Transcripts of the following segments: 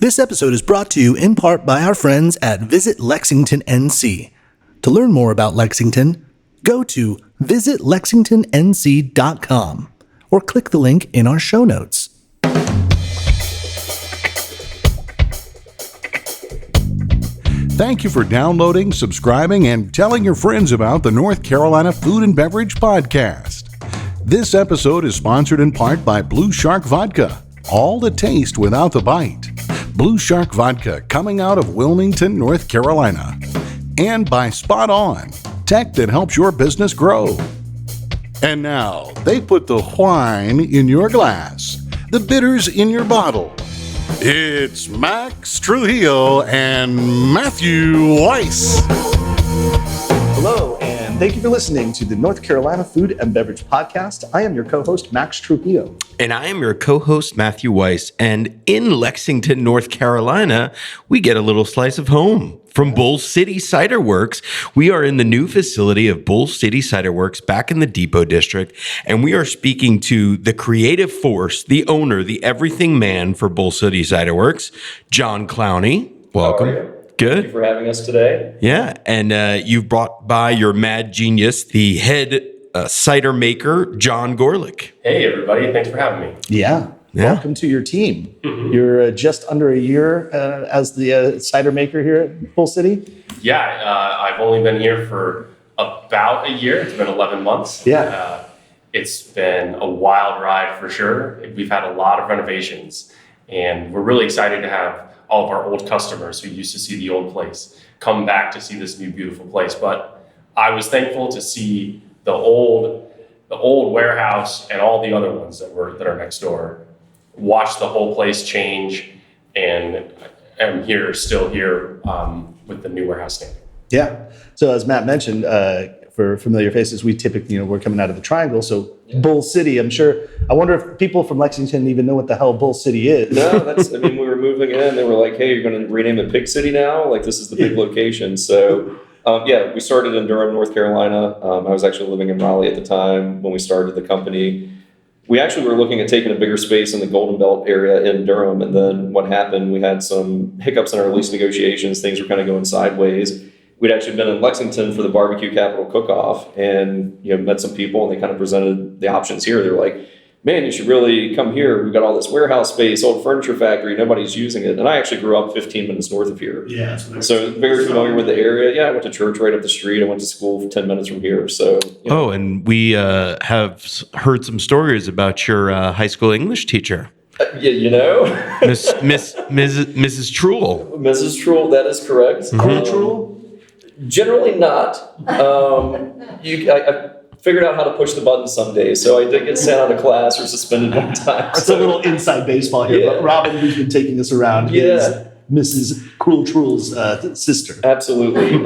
This episode is brought to you in part by our friends at Visit Lexington, NC. To learn more about Lexington, go to visitlexingtonnc.com or click the link in our show notes. Thank you for downloading, subscribing, and telling your friends about the North Carolina Food and Beverage Podcast. This episode is sponsored in part by Blue Shark Vodka, all the taste without the bite. Blue Shark Vodka, coming out of Wilmington, North Carolina. And by Spot On, tech that helps your business grow. And now, they put the wine in your glass, the bitters in your bottle. It's Max Trujillo and Matthew Weiss. Hello, and thank you for listening to the North Carolina Food and Beverage Podcast. I am your co-host, Max Trujillo. And I am your co-host, Matthew Weiss. And in Lexington, North Carolina, we get a little slice of home from Bull City Ciderworks. We are in the new facility of Bull City Ciderworks back in the Depot District. And we are speaking to the creative force, the owner, the everything man for Bull City Ciderworks, John Clowney. Welcome. How are you? Good. Thank you for having us today. Yeah. And you've brought by your mad genius, the head cider maker, John Gorlick. Hey, everybody. Thanks for having me. Yeah. Welcome to your team. Mm-hmm. You're just under a year as the cider maker here at Bull City. Yeah, I've only been here for about a year. It's been 11 months. Yeah. It's been a wild ride for sure. We've had a lot of renovations, and we're really excited to have all of our old customers who used to see the old place come back to see this new beautiful place. But I was thankful to see the old warehouse and all the other ones that are next door. Watch the whole place change, and I'm still here with the new warehouse standing. Yeah. So as Matt mentioned, for familiar faces, we typically, we're coming out of the Triangle. So Bull City, I wonder if people from Lexington even know what the hell Bull City is. No, we were moving in. They were like, hey, you're going to rename it Pig City now? Like, this is the big location. So, we started in Durham, North Carolina. I was actually living in Raleigh at the time when we started the company. We actually were looking at taking a bigger space in the Golden Belt area in Durham. And then what happened, we had some hiccups in our lease negotiations. Things were kind of going sideways. We'd actually been in Lexington for the barbecue capital cook-off and met some people, and they kind of presented the options here. They were like, man, you should really come here. We've got all this warehouse space, old furniture factory, nobody's using it. And I actually grew up 15 minutes north of here. Yeah. So very familiar with the area. Yeah, I went to church right up the street. I went to school 10 minutes from here. So. Oh, and we have heard some stories about your high school English teacher. Mrs. Truel. Mrs. Truel, that is correct. Truel? Generally not. I figured out how to push the button someday, so I did get sent out of class or suspended one time. That's a little inside baseball here, but Robin, who's been taking us around, is Mrs. Cruel Truel's sister. Absolutely.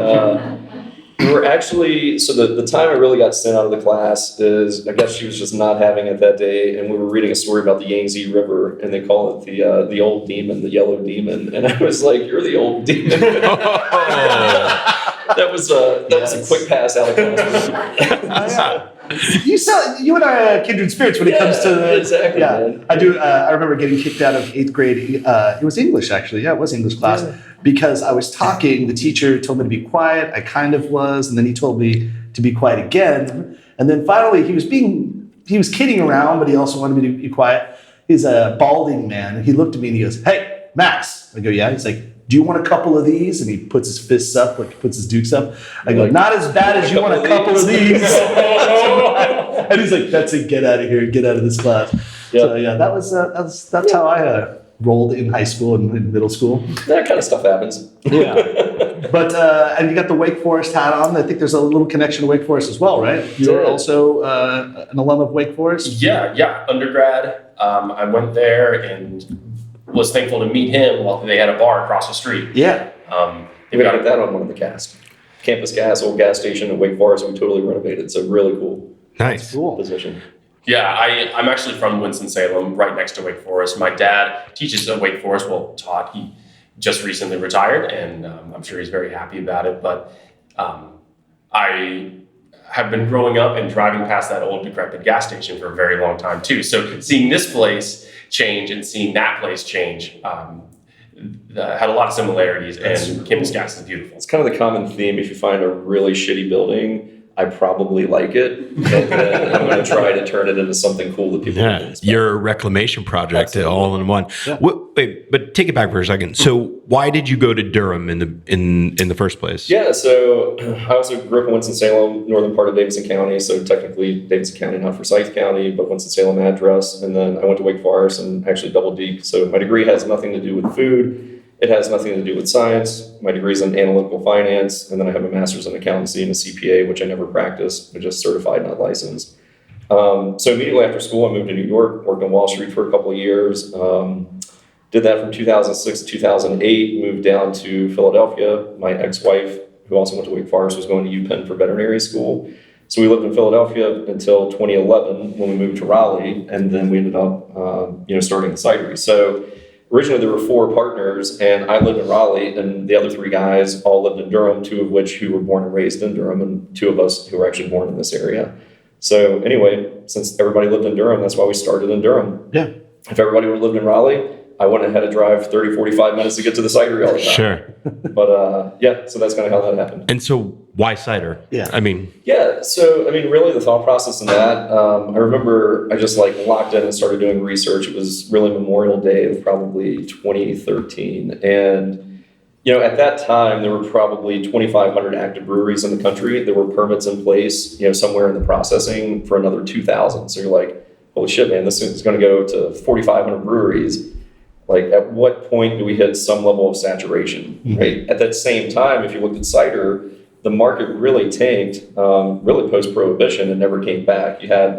We were actually, so the time I really got sent out of the class is, I guess she was just not having it that day, and we were reading a story about the Yangtze River, and they call it the old demon, the yellow demon, and I was like, you're the old demon. That was a quick pass out of class. You and I are kindred spirits when it comes to exactly. Yeah, Man. I do. I remember getting kicked out of 8th grade. It was English, actually. Yeah, it was English class because I was talking. The teacher told me to be quiet. I kind of was, and then he told me to be quiet again. And then finally, he was kidding around, but he also wanted me to be quiet. He's a balding man. He looked at me and he goes, "Hey, Max." I go, "Yeah." He's like, "Do you want a couple of these?" And he puts his fists up, like he puts his dukes up. I go, "Not as bad as you want a couple of these." And he's like, "That's it. Get out of here. Get out of this class." Yep. So yeah, that's how I rolled in high school and in middle school. That kind of stuff happens. Yeah. But and you got the Wake Forest hat on. I think there's a little connection to Wake Forest as well, right? You're also an alum of Wake Forest. Yeah. Undergrad. I went there and was thankful to meet him while they had a bar across the street. Yeah. We got that on one of the casts. Campus Gas, old gas station in Wake Forest, we totally renovated. So really cool. Nice. Cool position. Yeah, I'm actually from Winston-Salem, right next to Wake Forest. My dad teaches at Wake Forest, taught. He just recently retired, and I'm sure he's very happy about it. But I have been growing up and driving past that old decrepit gas station for a very long time too. So seeing this place change and seeing that place change had a lot of similarities, and campus gas is beautiful. It's kind of the common theme. If you find a really shitty building, I probably like it, and then I'm going to try to turn it into something cool that people can inspect. Your reclamation project Absolutely. all in one. Yeah. Wait, but take it back for a second. So why did you go to Durham in the first place? Yeah, so I also grew up in Winston-Salem, northern part of Davidson County. So technically Davidson County, not Forsyth County, but Winston-Salem address. And then I went to Wake Forest and actually double deep. So my degree has nothing to do with food. It has nothing to do with science. My degree is in analytical finance. And then I have a master's in accountancy and a CPA, which I never practiced, but just certified, not licensed. So immediately after school, I moved to New York, worked on Wall Street for a couple of years. Did that from 2006 to 2008, moved down to Philadelphia. My ex-wife, who also went to Wake Forest, was going to UPenn for veterinary school. So we lived in Philadelphia until 2011 when we moved to Raleigh, and then we ended up, starting the cidery. So originally there were 4 partners, and I lived in Raleigh, and the other 3 guys all lived in Durham, 2 of which who were born and raised in Durham, and 2 of us who were actually born in this area. So anyway, since everybody lived in Durham, that's why we started in Durham. Yeah. If everybody would have lived in Raleigh, I wouldn't have had to drive 30, 45 minutes to get to the cidery all the time. Sure. But so that's kind of how that happened. And so why cider? Yeah. Really the thought process in that, I remember I just locked in and started doing research. It was really Memorial Day of probably 2013. And, at that time, there were probably 2,500 active breweries in the country. There were permits in place, somewhere in the processing for another 2,000. So you're like, holy shit, man, this is going to go to 4,500 breweries. At what point do we hit some level of saturation, right? At that same time, if you looked at cider, the market really tanked, really post-prohibition, and never came back. You had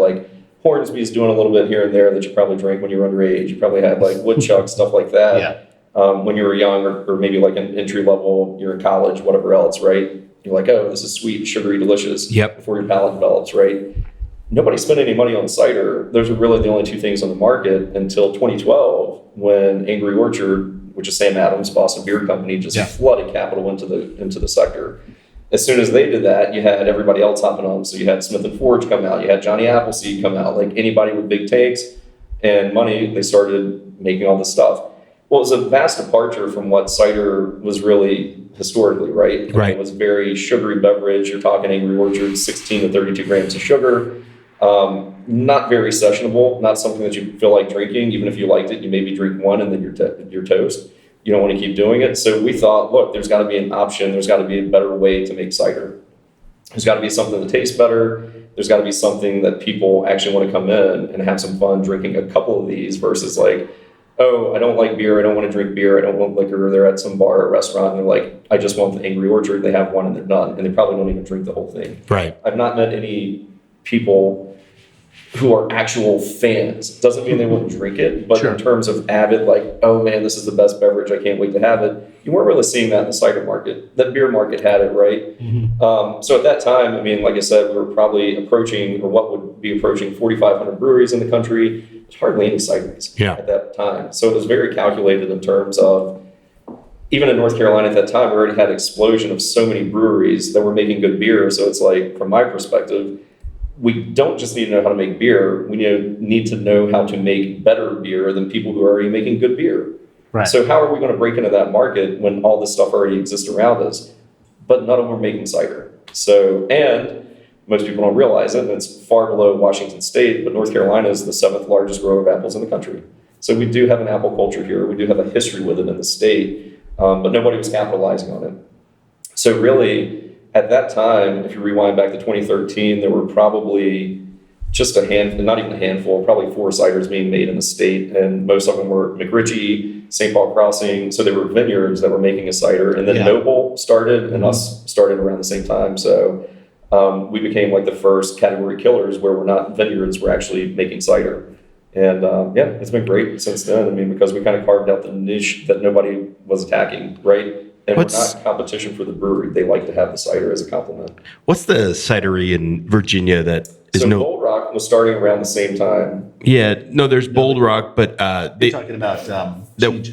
Hornsby's doing a little bit here and there that you probably drank when you were underage. You probably had Woodchuck, stuff like that. Yeah. When you were young, or maybe an entry level, you're in college, whatever else, right? You're like, oh, this is sweet, sugary, delicious. Yep. Before your palate develops, right? Nobody spent any money on cider. Those were really the only 2 things on the market until 2012, when Angry Orchard, which is Sam Adams' Boston Beer Company, just flooded capital into the sector. As soon as they did that, you had everybody else hopping on. So you had Smith & Forge come out, you had Johnny Appleseed come out, anybody with big takes and money, they started making all this stuff. Well, it was a vast departure from what cider was really historically, right? Right. It was very sugary beverage. You're talking Angry Orchard, 16 to 32 grams of sugar. Not very sessionable, not something that you feel like drinking. Even if you liked it, you maybe drink one and then you're toast. You don't want to keep doing it. So we thought, look, there's got to be an option. There's got to be a better way to make cider. There's got to be something that tastes better. There's got to be something that people actually want to come in and have some fun drinking a couple of these versus oh, I don't like beer. I don't want to drink beer. I don't want liquor. They're at some bar or restaurant and they're like, I just want the Angry Orchard. They have one and they're done. And they probably don't even drink the whole thing. Right. I've not met any people who are actual fans. Doesn't mean they wouldn't drink it, but in terms of avid, oh man, this is the best beverage, I can't wait to have it. You weren't really seeing that in the cider market. That beer market had it, right? Mm-hmm. So at that time, like I said, we were probably approaching, or what would be approaching 4,500 breweries in the country. There's hardly any cideries at that time. So it was very calculated in terms of, even in North Carolina at that time, we already had an explosion of so many breweries that were making good beer. So it's from my perspective, we don't just need to know how to make beer. We need to know how to make better beer than people who are already making good beer. Right. So how are we going to break into that market when all this stuff already exists around us, but none of them are making cider? So, and most people don't realize it, and it's far below Washington State, but North Carolina is the 7th largest grower of apples in the country. So we do have an apple culture here. We do have a history with it in the state, but nobody was capitalizing on it. So really, at that time, if you rewind back to 2013, there were probably just a handful, not even a handful, probably 4 ciders being made in the state. And most of them were McRitchie, St. Paul Crossing. So there were vineyards that were making a cider. And then Noble started and us started around the same time. So we became the first category killers where we're not vineyards, we're actually making cider. And it's been great since then. Because we kind of carved out the niche that nobody was attacking, right? And we're not competition for the brewery. They like to have the cider as a compliment. What's the cidery in Virginia that is so Gold Rock Rock was starting around the same time. Yeah, no, there's Bold Rock, but You're talking about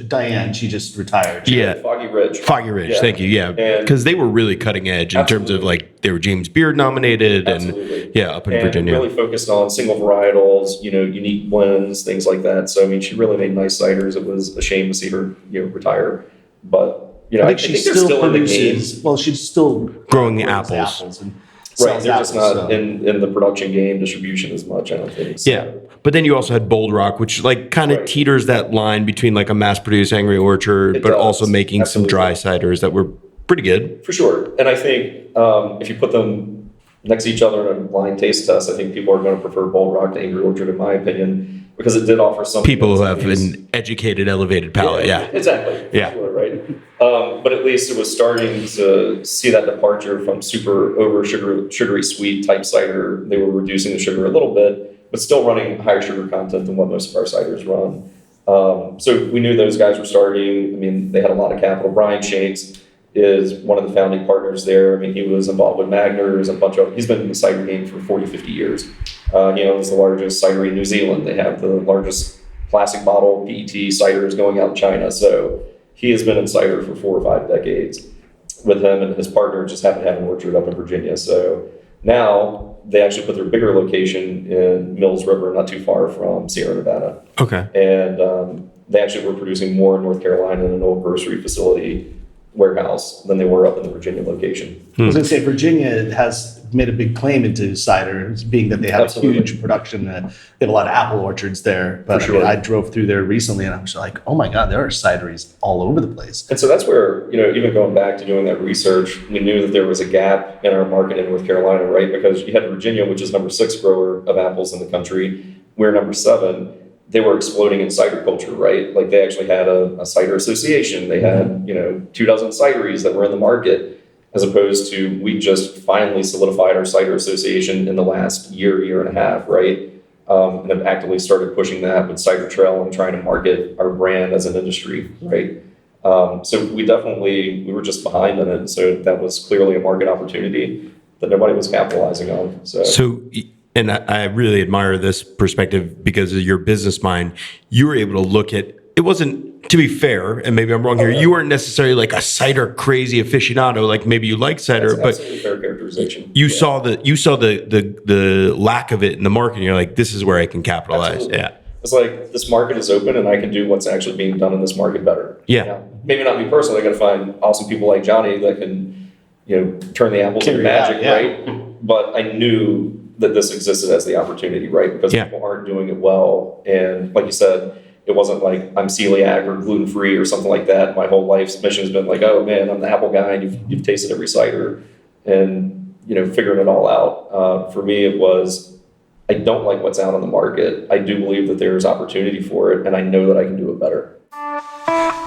Diane. She just retired. yeah, Foggy Ridge. Foggy Ridge. Yeah. Thank you. Yeah, And- because they were really cutting edge in terms of like they were James Beard nominated, Absolutely. and up in And Virginia. really focused on single varietals, unique blends, things like that. So I mean, she really made nice ciders. It was a shame to see her, retire. But I think she they're still in the game. produces. Well, she's still Growing grows apples. and Right, sells they're just apples, not so. in the production game distribution as much, I don't think. So. Yeah. But then you also had Bold Rock, which like kind of Right. teeters that line between like a mass-produced Angry Orchard, It but does. also making Absolutely. some dry ciders that were pretty good. For sure. And I think if you put them next to each other in a blind taste test, I think people are going to prefer Bold Rock to Angry Orchard, in my opinion, because it did offer something. People who that's have unique. an educated, elevated palate. Yeah. Exactly. Yeah. Sure, right. But at least it was starting to see that departure from super over sugary sweet type cider. They were reducing the sugar a little bit, but still running higher sugar content than what most of our ciders run. So we knew those guys were starting. I mean, they had a lot of capital. Brian Shakes is one of the founding partners there. I mean, he was involved with Magners, he's been in the cider game for 40, 50 years. He owns the largest cidery in New Zealand. They have the largest plastic bottle PET ciders going out in China. So he has been in cider for 4 or 5 decades. With him and his partner just happen to have an orchard up in Virginia. So now they actually put their bigger location in Mills River, not too far from Sierra Nevada. Okay. And they actually were producing more in North Carolina in an old grocery facility warehouse than they were up in the Virginia location. I was going to say Virginia has made a big claim into cider, being that they have Absolutely. a huge production. They have a lot of apple orchards there. But For sure. I drove through there recently, and I was like, "Oh my God, there are cideries all over the place." And so that's where, even going back to doing that research, we knew that there was a gap in our market in North Carolina, right? Because you had Virginia, which is number 6 grower of apples in the country. We're number 7. They were exploding in cider culture, right? Like they actually had a cider association. They had, 24 cideries that were in the market, as opposed to we just finally solidified our cider association in the last year and a half, right? And have actively started pushing that with Cider Trail and trying to market our brand as an industry, right? So we were just behind on it. So that was clearly a market opportunity that nobody was capitalizing on. And I really admire this perspective because of your business mind. You were able to look at, it wasn't, to be fair, and maybe I'm wrong here, you weren't necessarily like a cider crazy aficionado, like maybe you like cider, That's but absolutely fair characterization. you saw the lack of it in the market, and you're like, this is where I can capitalize. Absolutely. Yeah. It's like this market is open and I can do what's actually being done in this market better. Yeah. Now, maybe not me personally, I got to find awesome people like Johnny that can, turn the apples into Carry it out, magic, yeah. right? But I knew that this existed as the opportunity, right? Because Yeah. people aren't doing it well. And like you said, it wasn't like I'm celiac or gluten-free or something like that. My whole life's mission has been like, oh man, I'm the apple guy, and you've tasted every cider and, figuring it all out. For me, it was, I don't like what's out on the market. I do believe that there's opportunity for it, and I know that I can do it better.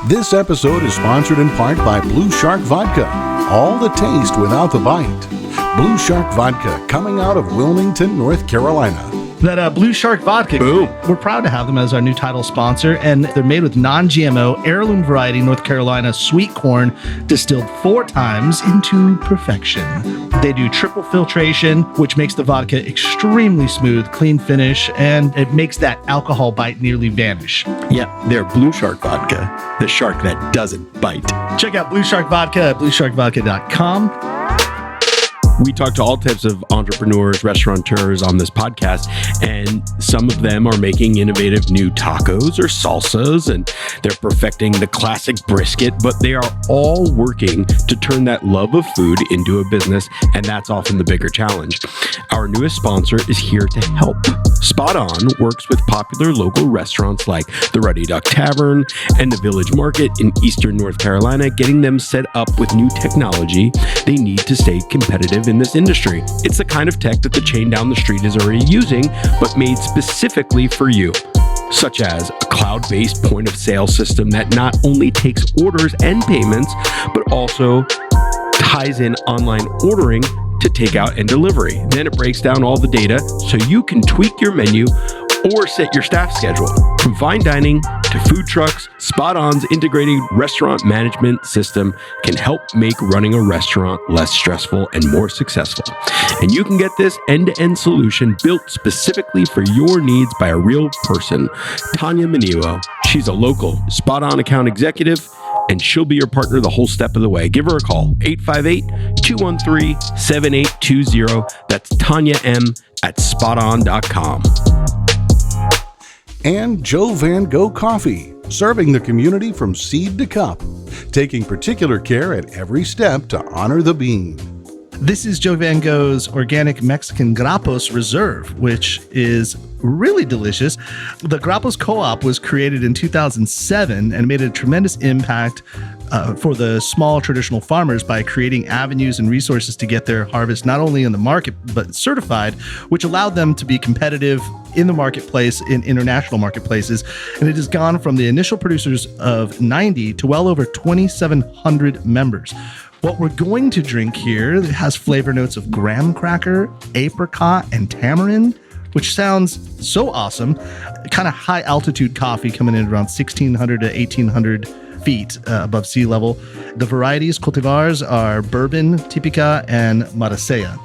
This episode is sponsored in part by Blue Shark Vodka. All the taste without the bite. Blue Shark Vodka, coming out of Wilmington, North Carolina. That Blue Shark Vodka. Boom. We're proud to have them as our new title sponsor, and they're made with non-GMO, heirloom variety North Carolina sweet corn, distilled 4 times into perfection. They do triple filtration, which makes the vodka extremely smooth, clean finish, and it makes that alcohol bite nearly vanish. Yep, they're Blue Shark Vodka, the shark that doesn't bite. Check out Blue Shark Vodka at bluesharkvodka.com. We talk to all types of entrepreneurs, restaurateurs on this podcast, and some of them are making innovative new tacos or salsas, and they're perfecting the classic brisket, but they are all working to turn that love of food into a business, and that's often the bigger challenge. Our newest sponsor is here to help. Spot On works with popular local restaurants like the Ruddy Duck Tavern and the Village Market in Eastern North Carolina, getting them set up with new technology they need to stay competitive in this industry. It's the kind of tech that the chain down the street is already using, but made specifically for you, such as a cloud-based point-of-sale system that not only takes orders and payments, but also ties in online ordering to takeout and delivery. Then it breaks down all the data so you can tweak your menu or set your staff schedule. From fine dining to to food trucks, Spot On's integrated restaurant management system can help make running a restaurant less stressful and more successful. And you can get this end-to-end solution built specifically for your needs by a real person, Tanya Maniwo. She's a local Spot On account executive, and she'll be your partner the whole step of the way. Give her a call, 858-213-7820. That's Tanya M. at spoton.com. And Joe Van Gogh Coffee, serving the community from seed to cup, taking particular care at every step to honor the bean. This is Joe Van Gogh's Organic Mexican Grappos Reserve, which is really delicious. The Grappos Co-op was created in 2007 and made a tremendous impact for the small traditional farmers by creating avenues and resources to get their harvest not only in the market but certified, which allowed them to be competitive in the marketplace, in international marketplaces. And it has gone from the initial producers of 90 to well over 2,700 members. What we're going to drink here has flavor notes of graham cracker, apricot, and tamarind, which sounds so awesome. Kind of high altitude coffee coming in around 1,600 to 1,800 feet above sea level. The varieties, cultivars, are bourbon, typica, and maracea.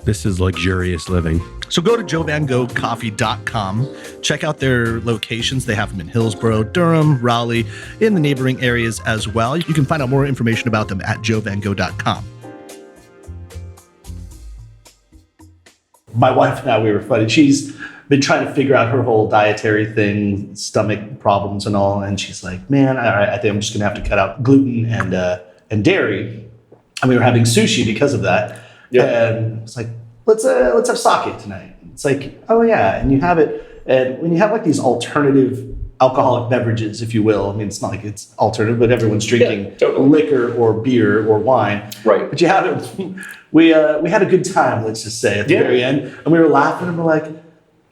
This is luxurious living. So go to joevangoghcoffee.com. Check out their locations. They have them in Hillsborough, Durham, Raleigh, in the neighboring areas as well. You can find out more information about them at joevangough.com. My wife and I, we were funny. She's been trying to figure out her whole dietary thing, stomach problems and all. And she's like, man, all right, I think I'm just going to have to cut out gluten and dairy. And we were having sushi because of that. Yeah. And it's like, let's have sake tonight. It's like, oh yeah. And you have it. And when you have like these alternative alcoholic beverages, if you will, I mean, it's not like it's alternative, but everyone's drinking liquor or beer or wine. Right. But you have it. We had a good time, let's just say, at the very end. And we were laughing and we're like,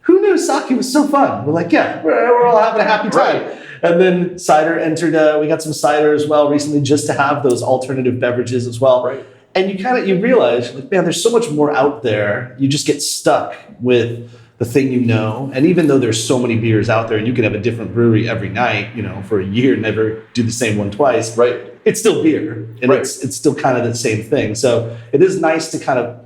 who knew sake was so fun? We're like, yeah, we're all having a happy time. Right. And then cider entered, we got some cider as well recently just to have those alternative beverages as well. Right. And you realize, like, man, there's so much more out there. You just get stuck with the thing you know. And even though there's so many beers out there and you can have a different brewery every night, for a year, never do the same one twice. Right. It's still beer. And it's still kind of the same thing. So it is nice to kind of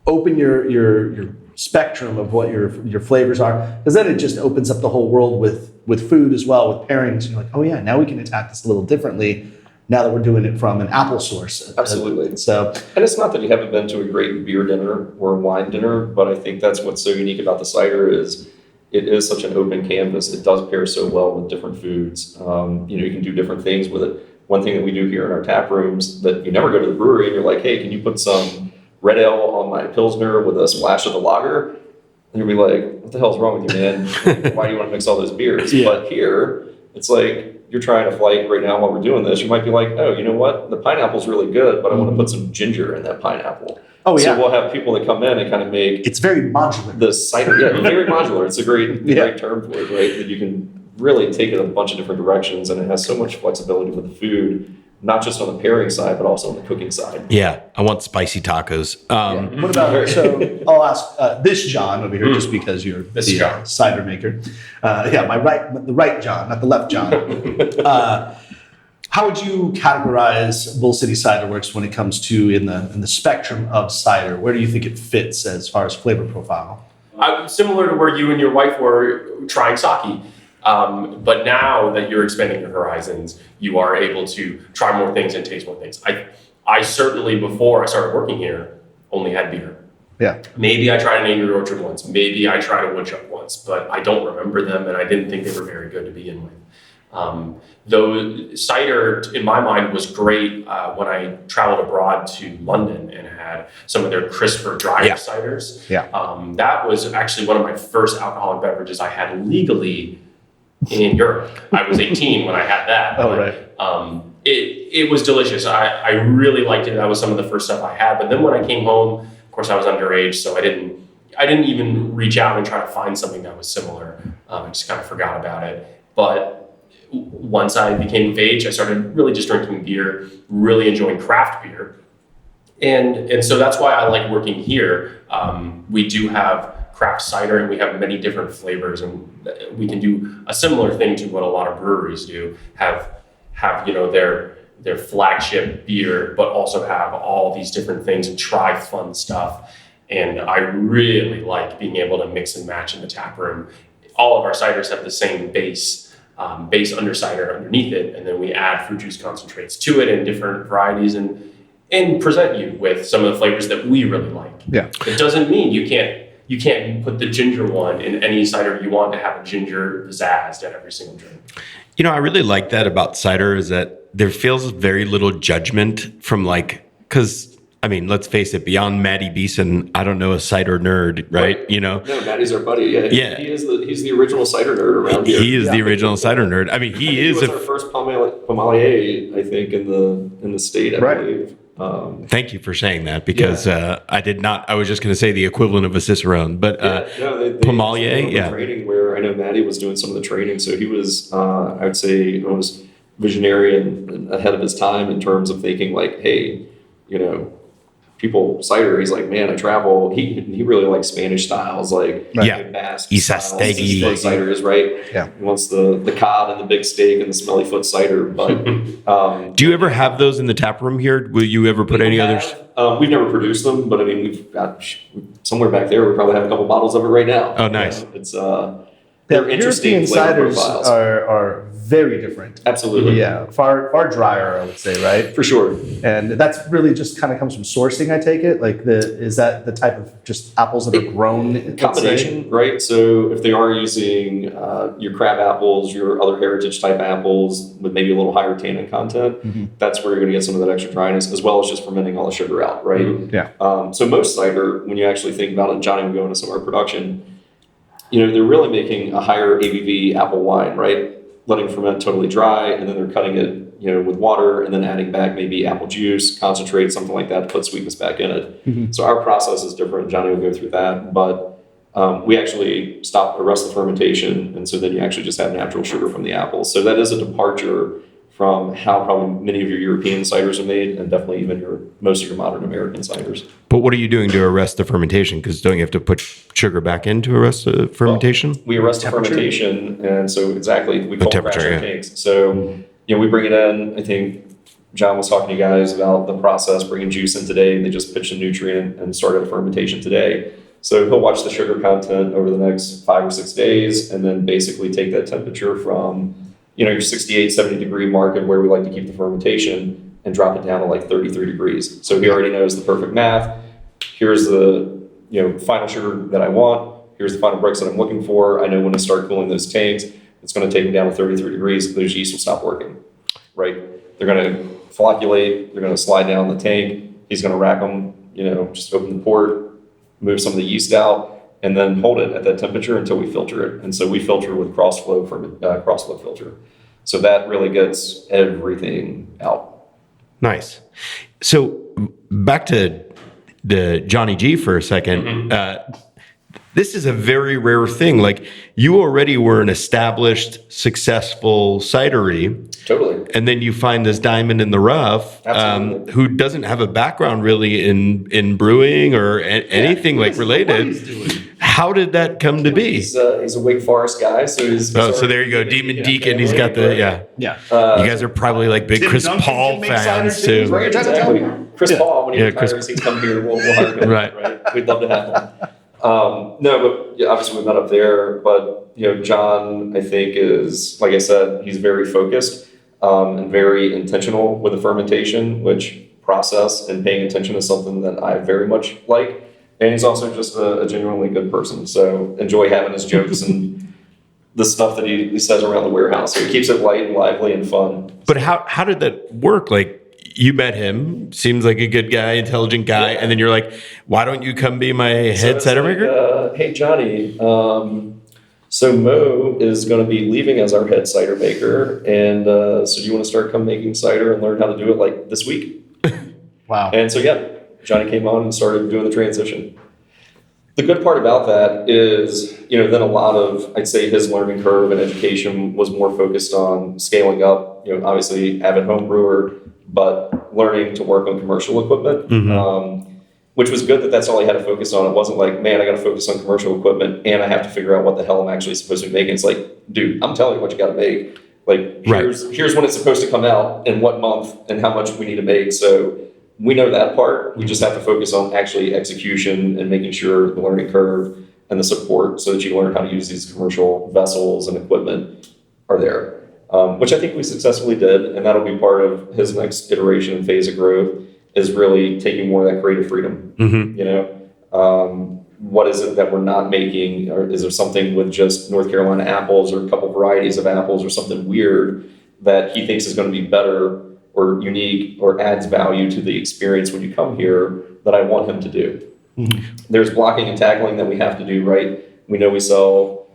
open your spectrum of what your flavors are, because then it just opens up the whole world with food as well, with pairings. And you're like, oh yeah, now we can attack this a little differently now that we're doing it from an apple source. Absolutely. So, and it's not that you haven't been to a great beer dinner or a wine dinner, but I think that's what's so unique about the cider is it is such an open canvas. It does pair so well with different foods. You can do different things with it. One thing that we do here in our tap rooms that you never go to the brewery and you're like, hey, can you put some red ale on my Pilsner with a splash of the lager? And you'll be like, what the hell's wrong with you, man? Why do you want to mix all those beers? Yeah. But here, it's like, you're trying to flight right now while we're doing this, you might be like, oh, you know what? The pineapple's really good, but I want to put some ginger in that pineapple. Oh, yeah. So we'll have people that come in and kind of make... It's very modular. The cider, very modular. It's a great term for it, right? That you can really take it a bunch of different directions, and it has so much flexibility with the food, not just on the pairing side, but also on the cooking side. Yeah, I want spicy tacos. What about, so I'll ask this John over here, just because you're the cider maker. The right John, not the left John. How would you categorize Bull City Ciderworks when it comes to in the spectrum of cider? Where do you think it fits as far as flavor profile? Similar to where you and your wife were trying sake. But now that you're expanding your horizons, you are able to try more things and taste more things. I certainly, before I started working here, only had beer. Yeah. Maybe I tried an Angry Orchard once. Maybe I tried a Woodchuck once, but I don't remember them, and I didn't think they were very good to begin with. Though cider, in my mind, was great when I traveled abroad to London and had some of their crisper, drier ciders. Yeah. That was actually one of my first alcoholic beverages I had legally in Europe. I was 18 when I had that. Oh, right. It was delicious. I really liked it. That was some of the first stuff I had. But then when I came home, of course, I was underage, so I didn't even reach out and try to find something that was similar. I just kind of forgot about it. But once I became of age, I started really just drinking beer, really enjoying craft beer. And so that's why I like working here. We do have craft cider, and we have many different flavors, and we can do a similar thing to what a lot of breweries do. Have their flagship beer, but also have all these different things and try fun stuff. And I really like being able to mix and match in the tap room. All of our ciders have the same base under cider underneath it, and then we add fruit juice concentrates to it in different varieties and present you with some of the flavors that we really like. Yeah. It doesn't mean you can't put the ginger one in any cider you want to have a ginger pizzazz at every single drink. You know, I really like that about cider is that there feels very little judgment from because I mean, let's face it, beyond Matty Beeson, I don't know a cider nerd, right? You know? No, Matty's our buddy. Yeah. He's the original cider nerd around here. He is the original cider nerd. I mean, he was our first sommelier, I think, in the state, I believe. Thank you for saying that because I was just going to say the equivalent of a Cicerone, but Pomalier, training where I know Matty was doing some of the training, so he was, I would say, almost visionary and ahead of his time in terms of thinking like, hey, people cider. He's like, man, I travel. He really likes Spanish styles, like Basque Isastegi ciders, right? Yeah, he wants the cod and the big steak and the smelly foot cider. But do you ever have those in the tap room here? Will you ever put any others? We've never produced them, but I mean, we've got somewhere back there. We probably have a couple bottles of it right now. Oh, nice. It's they're interesting. European ciders are very different. Absolutely. Yeah, far drier, I would say, right? For sure. And that's really just kind of comes from sourcing, I take it. Like is that the type of just apples that are grown? Combination, right? So if they are using your crab apples, your other heritage type apples with maybe a little higher tannin content, that's where you're going to get some of that extra dryness, as well as just fermenting all the sugar out, right? Yeah. So most cider, when you actually think about it, and Johnny will go into some of our production, they're really making a higher ABV apple wine, right? Letting ferment totally dry, and then they're cutting it, with water, and then adding back maybe apple juice, concentrate, something like that to put sweetness back in it. So our process is different. Johnny will go through that, but we actually arrest the fermentation, and so then you actually just have natural sugar from the apples. So that is a departure from how probably many of your European ciders are made, and definitely even most of your modern American ciders. But what are you doing to arrest the fermentation? Because don't you have to put sugar back in to arrest the fermentation? Well, we arrest the fermentation, and so we call temperature, tanks. So we bring it in. I think John was talking to you guys about the process, bringing juice in today, and they just pitched a nutrient and started fermentation today. So he'll watch the sugar content over the next 5 or 6 days, and then basically take that temperature from your 68, 70 degree mark of where we like to keep the fermentation and drop it down to like 33 degrees. So he already knows the perfect math. Here's the final sugar that I want. Here's the final Brix that I'm looking for. I know when to start cooling those tanks. It's going to take them down to 33 degrees. Those yeast will stop working, right? They're going to flocculate. They're going to slide down the tank. He's going to rack them, just open the port, move some of the yeast out, and then hold it at that temperature until we filter it. And so we filter with cross-flow filter. So that really gets everything out. Nice. So back to the Johnny G for a second. This is a very rare thing. Like you already were an established, successful cidery. Totally. And then you find this diamond in the rough who doesn't have a background really in brewing or anything related. How did that come to be? He's a Wake Forest guy, so he's. So there you go, Demon Deacon. He's got the You guys are probably like big Chris Paul fans too. Right, exactly. Chris Paul, when he retires, he'd come here. We'll hire him. Right. We'd love to have him. No, but obviously we met up there. But John, I think is, like I said, he's very focused and very intentional with the fermentation, which process and paying attention is something that I very much like. And he's also just a genuinely good person. So enjoy having his jokes and the stuff that he says around the warehouse. So he keeps it light and lively and fun. But how did that work? Like you met him, seems like a good guy, intelligent guy, and then you're like, why don't you come be my head cider maker? Hey, Johnny, so Mo is going to be leaving as our head cider maker. And so do you want to start making cider and learn how to do it like this week? Wow. And so, Johnny came on and started doing the transition. The good part about that is, then a lot of, I'd say his learning curve and education was more focused on scaling up, obviously avid home brewer, but learning to work on commercial equipment. which was good that that's all he had to focus on. It wasn't like, man, I got to focus on commercial equipment and I have to figure out what the hell I'm actually supposed to be making. It's like, dude, I'm telling you what you got to make. Like, here's when it's supposed to come out and what month and how much we need to make. So we know that part. We just have to focus on actually execution and making sure the learning curve and the support so that you learn how to use these commercial vessels and equipment are there, which I think we successfully did. And that'll be part of his next iteration and phase of growth, is really taking more of that creative freedom. You know, what is it that we're not making? Or is there something with just North Carolina apples or a couple varieties of apples or something weird that he thinks is going to be better or unique or adds value to the experience when you come here that I want him to do? There's blocking and tackling that we have to do, right? We know we sell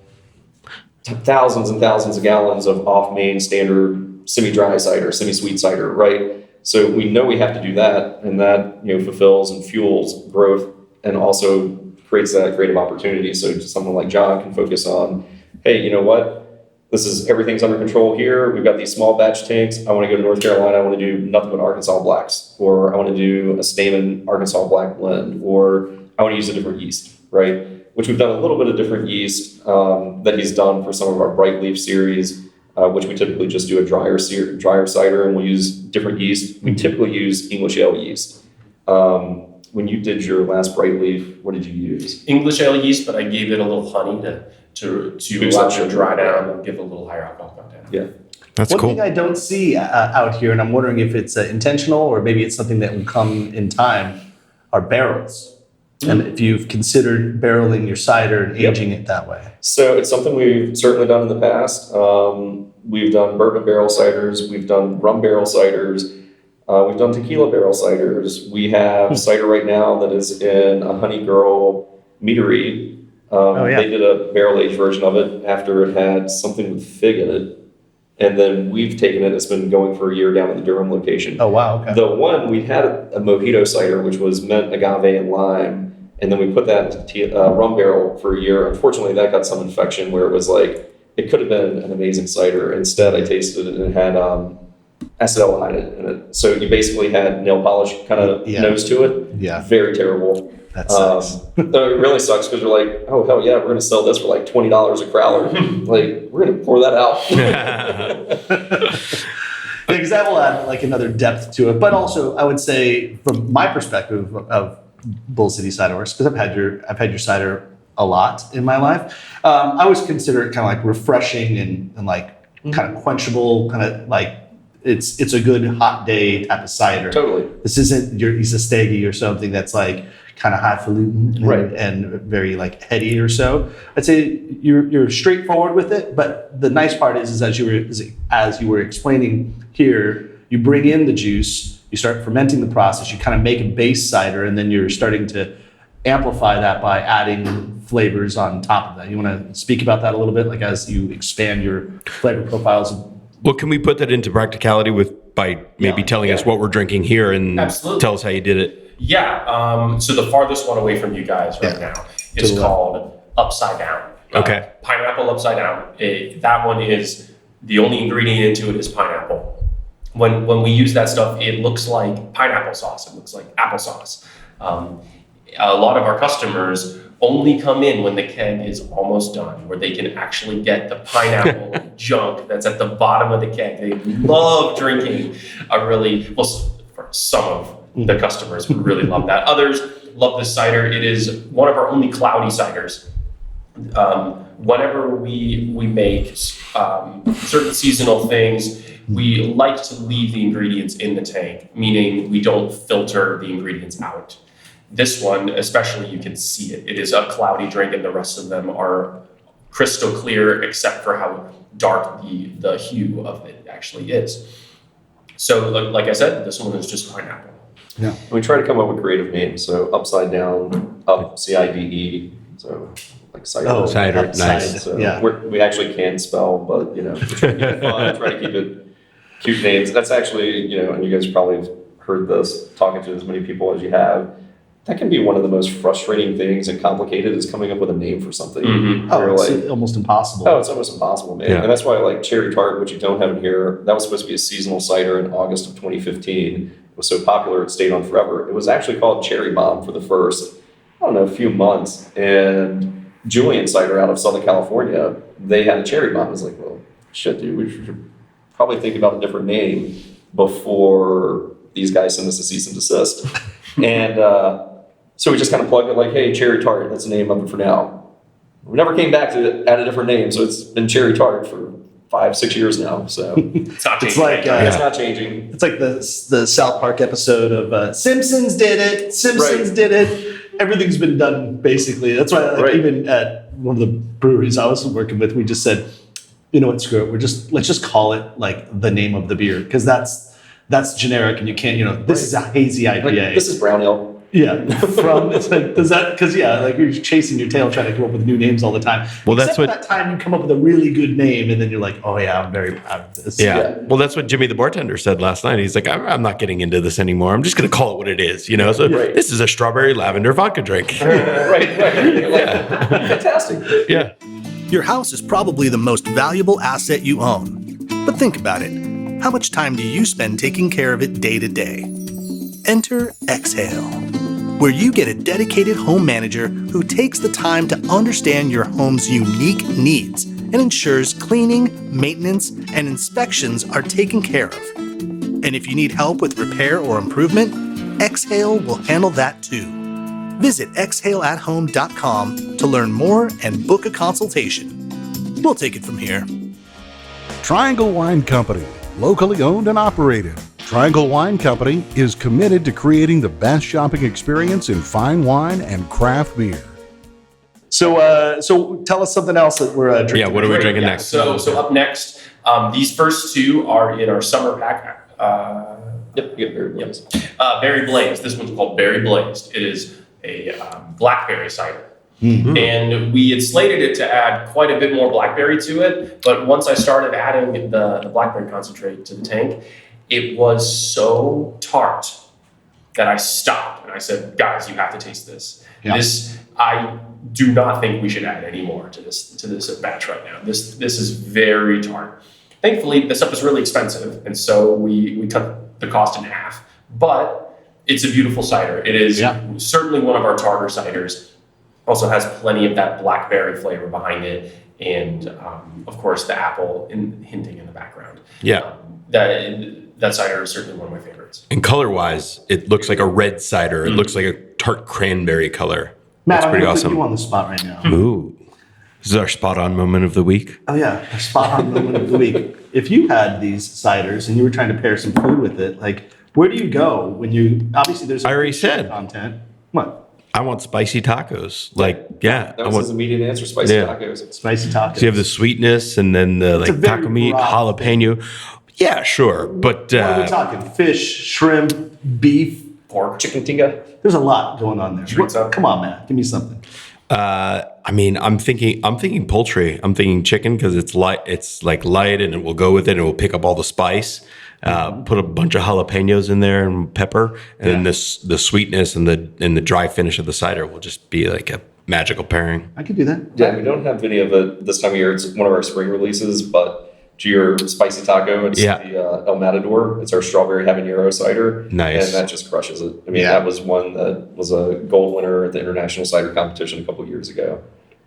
thousands and thousands of gallons of off-main standard semi-dry cider, semi-sweet cider, right? So we know we have to do that, and that, you know, fulfills and fuels growth and also creates that creative opportunity. So someone like John can focus on, hey, you know what? Everything's under control here. We've got these small batch tanks. I want to go to North Carolina. I want to do nothing but Arkansas blacks, or I want to do a Stamen Arkansas black blend, or I want to use a different yeast, right? Which we've done a little bit of different yeast that he's done for some of our bright leaf series, which we typically just do a drier cider, and we'll use different yeast. We typically use English ale yeast. When you did your last bright leaf, what did you use? English ale yeast, but I gave it a little honey to allow it to dry down and give it a little higher alcohol content. Yeah. That's One cool. thing I don't see out here, and I'm wondering if it's intentional or maybe it's something that will come in time, are barrels. And if you've considered barreling your cider and aging it that way. So it's something we've certainly done in the past. We've done bourbon barrel ciders. We've done rum barrel ciders. We've done tequila barrel ciders. We have cider right now that is in a Honey Girl meadery. They did a barrel aged version of it after it had something with fig in it. And then we've taken it. It's been going for a year down at the Durham location. Oh, wow. Okay. The one, we had a mojito cider, which was mint agave and lime. And then we put that into rum barrel for a year. Unfortunately, that got some infection where it was like, it could have been an amazing cider. Instead, I tasted it and it had acetaldehyde in it. So you basically had nail polish kind of nose to it. Yeah. Very terrible. That sucks. It really sucks because you're like, oh, hell yeah, we're going to sell this for like $20 a growler. Like, we're going to pour that out. Because that will add like another depth to it. But also, I would say, from my perspective of Bull City Ciderworks, because I've had your cider a lot in my life, I always consider it kind of like refreshing and like kind of quenchable, kind of like it's a good hot day type of cider. Totally. This isn't your Isastegi or something that's like kind of highfalutin and very like heady or so. I'd say you're straightforward with it, but the nice part is as you were explaining here, you bring in the juice, you start fermenting the process, you kind of make a base cider, and then you're starting to amplify that by adding flavors on top of that. You want to speak about that a little bit, like as you expand your flavor profiles? Well, can we put that into practicality by maybe telling us what we're drinking here and tell us how you did it? Yeah. So the farthest one away from you guys right now is called Upside Down. Okay. Pineapple Upside Down. That one is, the only ingredient into it is pineapple. When we use that stuff, it looks like pineapple sauce. It looks like applesauce. A lot of our customers only come in when the keg is almost done, where they can actually get the pineapple junk that's at the bottom of the keg. They love drinking for some of the customers would really love that. Others love this cider. It is one of our only cloudy ciders. Whenever we make certain seasonal things, we like to leave the ingredients in the tank, meaning we don't filter the ingredients out. This one, especially, you can see it. It is a cloudy drink, and the rest of them are crystal clear, except for how dark the hue of it actually is. So, like I said, this one is just pineapple. Yeah. We try to come up with creative names. So Upside Down, Up, CIDE. So like cider. Oh, cider, nice. So we actually can spell, but we try to keep it fun, try to keep it cute names. That's actually, and you guys probably have heard this talking to as many people as you have. That can be one of the most frustrating things and complicated is coming up with a name for something. Mm-hmm. Oh, it's almost impossible. Oh, it's almost impossible, man. Yeah. And that's why I like Cherry Tart, which you don't have in here. That was supposed to be a seasonal cider in August of 2015. was so popular it stayed on forever. It was actually called Cherry Bomb for the first, I don't know, a few months. And Julian Cider out of Southern California, they had a Cherry Bomb. I was like, well, shit, dude, we should probably think about a different name before these guys send us a cease and desist. And so we just kind of plugged it like, hey, Cherry Tart, that's the name of it for now. We never came back to add a different name, so it's been Cherry Tart for 5-6 years now. So It's not changing. It's like it's not changing. it's like the South Park episode of Simpsons did it. Simpsons Right. did it. Everything's been done basically. That's why Right. even at one of the breweries I was working with, we just said, you know what, screw it. Let's just call it like the name of the beer because that's generic and you can't, this is a hazy IPA. Like, this is brown ale. Yeah, it's like because like you're chasing your tail trying to come up with new names all the time. Well, that's Except what- for that time you come up with a really good name and then you're like, oh yeah, I'm very proud of this. Yeah. Well, that's what Jimmy the bartender said last night. He's like, I'm not getting into this anymore. I'm just going to call it what it is. So Right. this is a strawberry lavender vodka drink. right. Like, fantastic. Yeah. Your house is probably the most valuable asset you own. But think about it. How much time do you spend taking care of it day to day? Enter Exhale, where you get a dedicated home manager who takes the time to understand your home's unique needs and ensures cleaning, maintenance, and inspections are taken care of. And if you need help with repair or improvement, Exhale will handle that too. Visit exhaleathome.com to learn more and book a consultation. We'll take it from here. Triangle Wine Company, locally owned and operated. Triangle Wine Company is committed to creating the best shopping experience in fine wine and craft beer. So tell us something else that we're drinking. Yeah. What are we Great, drinking yeah. next? So up next, these first two are in our summer pack. Yep, you get very blazed. Berry Blazed. This one's called Berry Blazed. It is a blackberry cider. Mm-hmm. And we had slated it to add quite a bit more blackberry to it, but once I started adding the blackberry concentrate to the tank, it was so tart that I stopped and I said, guys, you have to taste this. Yeah. I do not think we should add any more to this batch right now. This is very tart. Thankfully, this stuff is really expensive, and so we cut the cost in half. But it's a beautiful cider. It is certainly one of our tartar ciders. Also has plenty of that blackberry flavor behind it, and of course the apple hinting in the background. Yeah. That cider is certainly one of my favorites. And color-wise, it looks like a red cider. It looks like a tart cranberry color. Matt, That's I'm pretty going to put awesome. you on the spot right now. Ooh. This is our spot-on moment of the week. Oh yeah, a spot on moment of the week. If you had these ciders and you were trying to pair some food with it, like where do you go when you obviously there's I already said. content. What? I want spicy tacos. Like, yeah. That I was want, his immediate answer, spicy Yeah. tacos. Spicy tacos. so you have the sweetness and then the It's a like very taco meat, broad jalapeno. Yeah, sure. But What are we talking? Fish, shrimp, beef. Pork. Chicken tinga. There's a lot going on there. Drink some. Come on, Matt. Give me something. I mean, I'm thinking poultry. I'm thinking chicken because it's light. It's like light, and it will go with it. And it will pick up all the spice. Put a bunch of jalapenos in there and pepper, and then the sweetness and the dry finish of the cider will just be like a magical pairing. I could do that. Yeah, we don't have any of it this time of year. It's one of our spring releases, but to your spicy taco, it's Yeah. the El Matador. It's our strawberry habanero cider. Nice. And that just crushes it. I mean, that was one that was a gold winner at the International Cider Competition a couple of years ago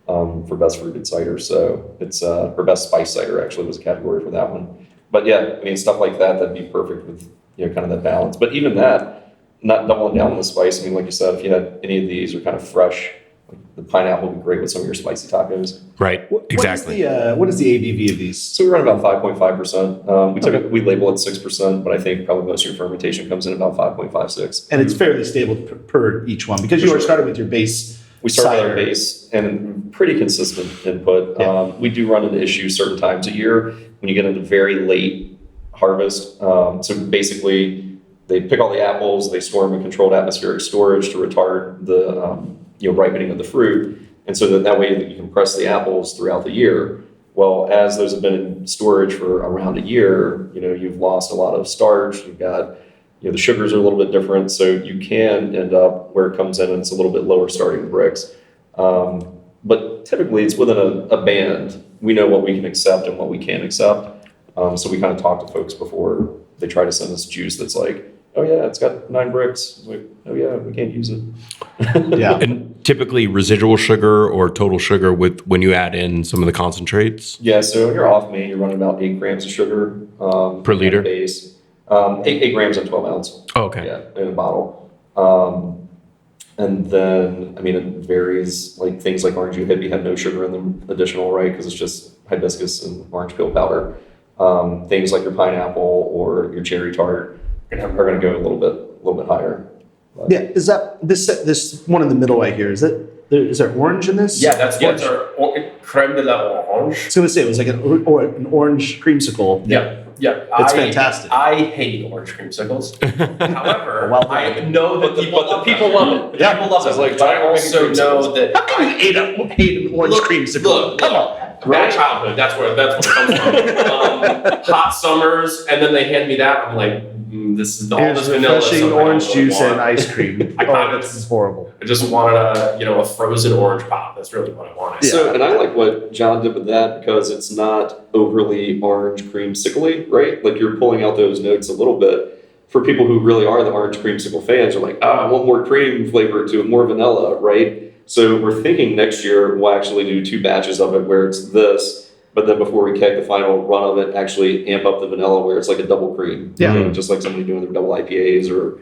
for best fruited cider. So it's or best spice cider actually was a category for that one. But yeah, I mean, stuff like that'd be perfect with, kind of that balance. But even that, not doubling down on the spice. I mean, like you said, if you had any of these are kind of fresh, like the pineapple would be great with some of your spicy tacos. Right. Exactly. What is the ABV of these? So we run about 5.5%. We label it 6%, but I think probably most of your fermentation comes in about 5.56. And it's fairly stable per each one because you are starting with your base. We start with cider. our base and pretty consistent input. Yeah. We do run into issues certain times a year when you get into very late harvest. So basically, they pick all the apples, they store them in controlled atmospheric storage to retard the ripening of the fruit, and so that way you can press the apples throughout the year. Well, as those have been in storage for around a year, you've lost a lot of starch. You've got the sugars are a little bit different, so you can end up where it comes in and it's a little bit lower starting bricks. But typically it's within a band. We know what we can accept and what we can't accept. So we kind of talk to folks before they try to send us juice that's like, oh yeah, it's got 9 bricks. Like, oh yeah, we can't use it. Yeah. And typically residual sugar or total sugar with when you add in some of the concentrates. Yeah, so you're off main, you're running about 8 grams of sugar Per liter? at base. 8 grams in 12 ounce. Oh, okay. Yeah, in a bottle. And then, I mean, it varies. Like things like Orange Hippie have no sugar in them additional, right? Because it's just hibiscus and orange peel powder. Things like your pineapple or your cherry tart are going to go a little bit higher. But Yeah. Is that this one in the middle right here? Is there orange in this? Yeah, that's our creme de la orange. I was gonna say it was like an orange creamsicle. Yeah. It's fantastic. I hate orange creamsicles. However, Well, I know that people love it. Yeah. People love So it. it's like, But I also know that How can you hate an orange creamsicle? Look, Come on. bad childhood. That's where it comes from. Hot summers, and then they hand me that. I'm like, this is all Here's this vanilla. refreshing something I orange don't really juice want. and ice cream. I kind of- this is horrible. I just wanted a frozen orange pop. That's really what I wanted. So, and I like what John did with that because it's not overly orange creamsicle-y, right? Like you're pulling out those notes a little bit. For people who really are the orange creamsicle fans, are like, I want more cream flavor to it, more vanilla, right? So we're thinking next year we'll actually do 2 batches of it where it's this, but then before we keg the final run of it, actually amp up the vanilla where it's like a double cream. Yeah. You know, just like somebody doing their double IPAs or,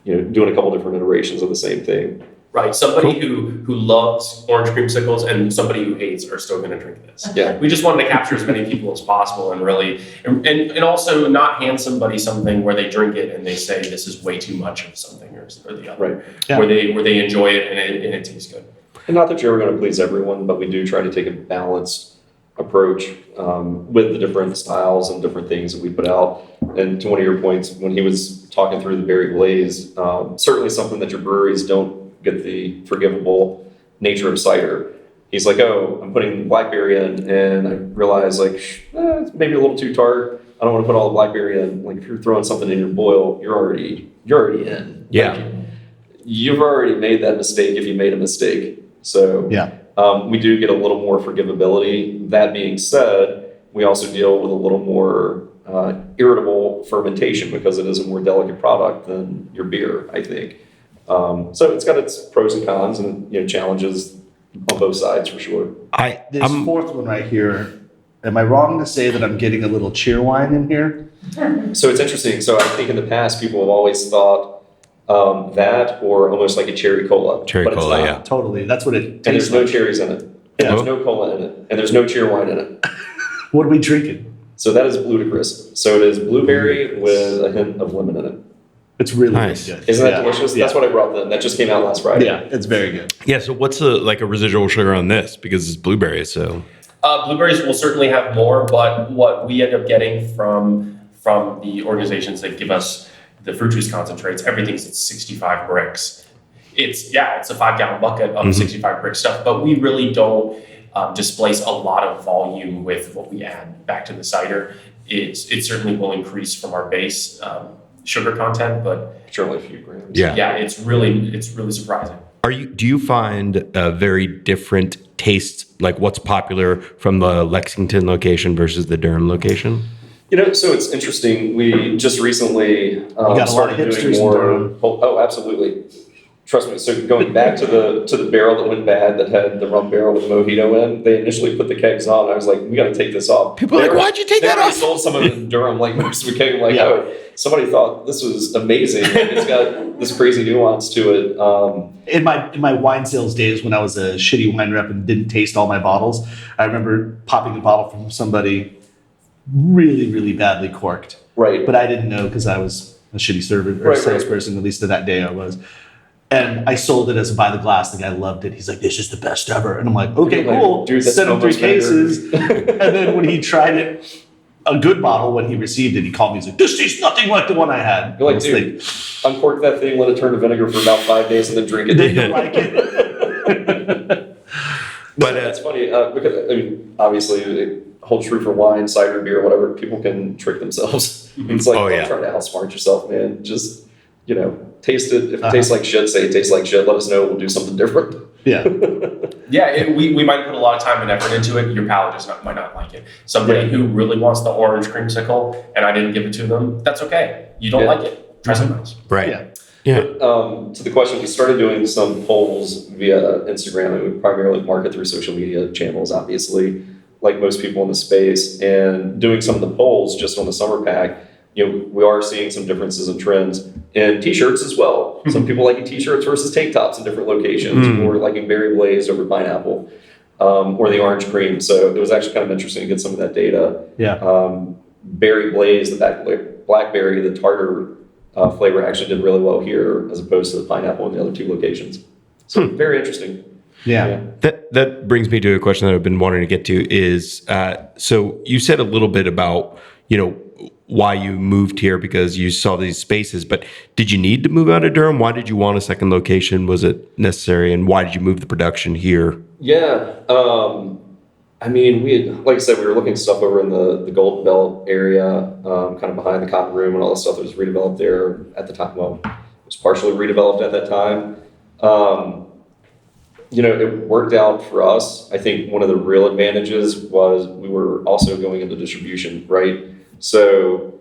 doing a couple different iterations of the same thing. Right, somebody who loves orange creamsicles and somebody who hates are still going to drink this. Yeah. We just wanted to capture as many people as possible and really, and also not hand somebody something where they drink it and they say this is way too much of something or the other. Right. Yeah. Where they enjoy it and it tastes good. And not that you're ever going to please everyone, but we do try to take a balanced approach with the different styles and different things that we put out. And to one of your points, when he was talking through the berry glaze, certainly something that your breweries don't get the forgivable nature of cider. He's like, oh, I'm putting blackberry in, and I realize it's maybe a little too tart. I don't want to put all the blackberry in. Like if you're throwing something in your boil, you're already in. Yeah. Like, you've already made that mistake if you made a mistake. So Yeah. we do get a little more forgivability. That being said, we also deal with a little more irritable fermentation because it is a more delicate product than your beer, I think. So it's got its pros and cons and challenges on both sides for sure. This fourth one right here. Am I wrong to say that I'm getting a little cheer wine in here? So it's interesting. So I think in the past people have always thought that or almost like a cherry cola. Cherry but it's cola, not. yeah. Totally. That's what it And there's tastes no like. cherries in it. And Yeah. there's no cola in it. And there's no cheer wine in it. What are we drinking? So that is ludicrous. So it is blueberry with a hint of lemon in it. It's really, Nice. really good. Isn't that Yeah. delicious? Yeah. That's what I brought then. That just came out last Friday. Yeah, it's very good. Yeah. So what's a residual sugar on this? Because it's blueberry. So Blueberries will certainly have more, but what we end up getting from the organizations that give us the fruit juice concentrates, everything's at 65 bricks. It's a 5-gallon bucket of 65 brick stuff, but we really don't displace a lot of volume with what we add back to the cider. It certainly will increase from our base sugar content, but It's only a few grams. yeah. it's really surprising. Do you find very different tastes, like what's popular from the Lexington location versus the Durham location? So it's interesting. We just recently got a lot of started hipsters doing in more. Durham. Oh, absolutely. Trust me. So going back to the barrel that went bad, that had the rum barrel with mojito in, they initially put the kegs on. I was like, we got to take this off. People are like, why'd you take that off? They sold some of it in Durham, like most of the keg. I'm like, Yeah. oh, somebody thought this was amazing. Like, it's got this crazy nuance to it. In my wine sales days when I was a shitty wine rep and didn't taste all my bottles, I remember popping a bottle from somebody really, really badly corked. Right. But I didn't know because I was a shitty server or Right, salesperson, at least to that day I was. And I sold it as a by the glass. The guy loved it. He's like, this is the best ever. And I'm like, okay, Like, cool. dude, that's Sent him 3 almost cases. And then when he tried it, a good bottle, when he received it, he called me. He's like, this tastes nothing like the one I had. You're like, I was dude, uncork that thing, let it turn to vinegar for about 5 days, and then drink it. then you like it. But it's funny because obviously it holds true for wine, cider, beer, whatever. People can trick themselves. It's like, Oh, yeah. don't try to outsmart yourself, man. Just taste it. If it tastes like shit, say it tastes like shit. Let us know. We'll do something different. Yeah. We might put a lot of time and effort into it. Your palate might not like it. Somebody who really wants the orange creamsicle and I didn't give it to them, that's okay. You don't Yeah. like it. try something else. Right. Yeah. Yeah. To the question, we started doing some polls via Instagram, and we primarily market through social media channels, obviously, like most people in the space, and doing some of the polls just on the summer pack. We are seeing some differences in trends in t-shirts as well. Some people liking t-shirts versus tank tops in different locations, or liking berry blaze over pineapple, or the orange cream. So it was actually kind of interesting to get some of that data. Yeah. Berry blaze, the blackberry, the tartar flavor actually did really well here as opposed to the pineapple in the other two locations. So very interesting. Yeah. That brings me to a question that I've been wanting to get to is, so you said a little bit about, why you moved here because you saw these spaces, but did you need to move out of Durham? Why did you want a second location? Was it necessary? And why did you move the production here? Yeah. We had, like I said, we were looking at stuff over in the Golden Belt area, kind of behind the Cotton Room and all the stuff that was redeveloped there at the time. Well, it was partially redeveloped at that time. It worked out for us. I think one of the real advantages was we were also going into distribution, right? So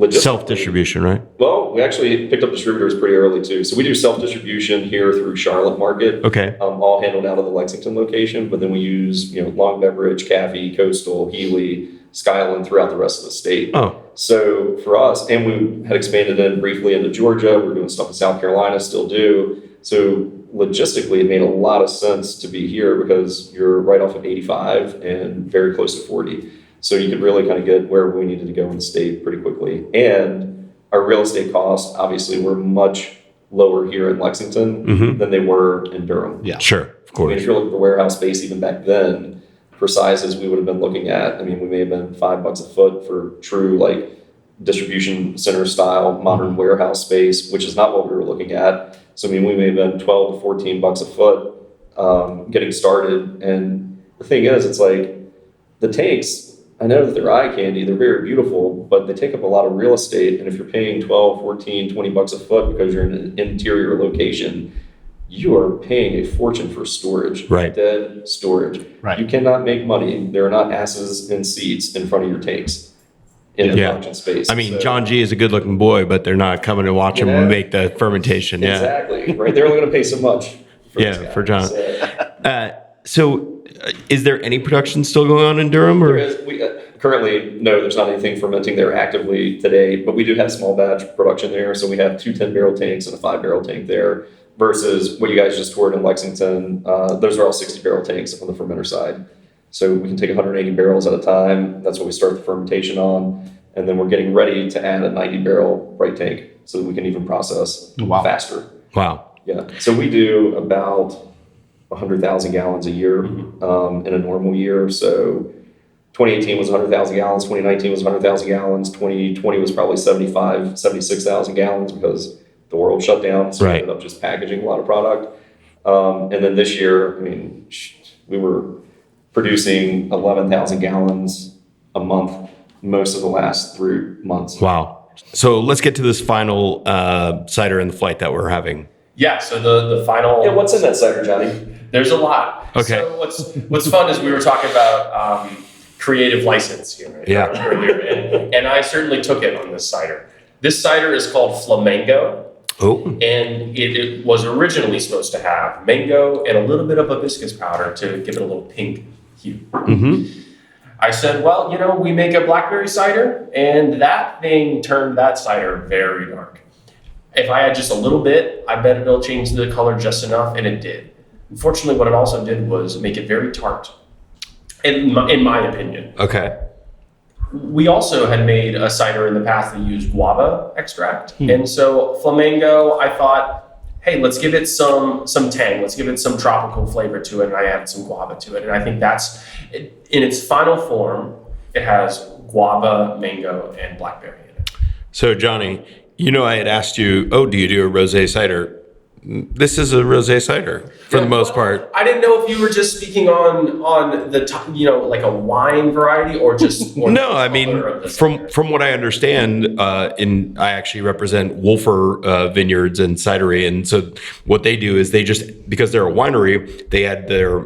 Self-distribution, right? Well, we actually picked up distributors pretty early too. So we do self-distribution here through Charlotte Market. Okay. All handled out of the Lexington location, but then we use, Long Beverage, Caffey, Coastal, Healy, Skyland throughout the rest of the state. Oh. So for us, and we had expanded in briefly into Georgia. We're doing stuff in South Carolina, still do. So logistically, it made a lot of sense to be here because you're right off of 85 and very close to 40. So you could really kind of get where we needed to go in the state pretty quickly. And our real estate costs, obviously, were much lower here in Lexington than they were in Durham. Yeah. Sure, of I course. mean, if you're looking for warehouse space even back then, for sizes we would have been looking at, we may have been $5 a foot for true distribution center style modern warehouse space, which is not what we were looking at. So we may have been $12 to $14 a foot getting started. And the thing is, it's the tanks, I know that they're eye candy, they're very beautiful, but they take up a lot of real estate. And if you're paying $12, $14, $20 a foot because you're in an interior location, you are paying a fortune for storage. Right. Dead storage. Right. You cannot make money. There are not asses in seats in front of your tanks in the production space. So, John G is a good looking boy, but they're not coming to watch him make the fermentation. Yeah. Exactly. Right. They're only going to pay so much. For John. So is there any production still going on in Durham? Or? Currently, no, there's not anything fermenting there actively today, but we do have small batch production there. So we have 2 10-barrel tanks and a 5-barrel tank there versus what you guys just toured in Lexington. Those are all 60-barrel tanks on the fermenter side. So we can take 180 barrels at a time. That's what we start the fermentation on. And then we're getting ready to add a 90-barrel bright tank so that we can even process faster. Wow. Yeah. So we do about 100,000 gallons a year in a normal year. So 2018 was 100,000 gallons. 2019 was 100,000 gallons. 2020 was probably 76,000 gallons because the world shut down. So we ended up just packaging a lot of product. And then this year, we were producing 11,000 gallons a month most of the last 3 months. Wow. So let's get to this final cider in the flight that we're having. Yeah, so the final... Yeah, what's in that cider, Johnny? There's a lot. Okay. So what's fun is we were talking about creative license here earlier, and I certainly took it on this cider. This cider is called Flamingo. Oh. And it was originally supposed to have mango and a little bit of hibiscus powder to give it a little pink hue. I said, well, we make a blackberry cider, and that thing turned that cider very dark. If I had just a little bit, I bet it'll change the color just enough, and it did. Unfortunately, what it also did was make it very tart, in my opinion. Okay. We also had made a cider in the past that used guava extract. And so Flamingo, I thought, hey, let's give it some tang. Let's give it some tropical flavor to it. And I added some guava to it. And I think that's, in its final form, it has guava, mango, and blackberry in it. So Johnny, I had asked you, do you do a rosé cider? This is a rosé cider for the most part. I didn't know if you were just speaking on the like a wine variety or just no. I mean, from what I understand, I actually represent Wolfer Vineyards and Cidery, and so what they do is they just, because they're a winery, they add their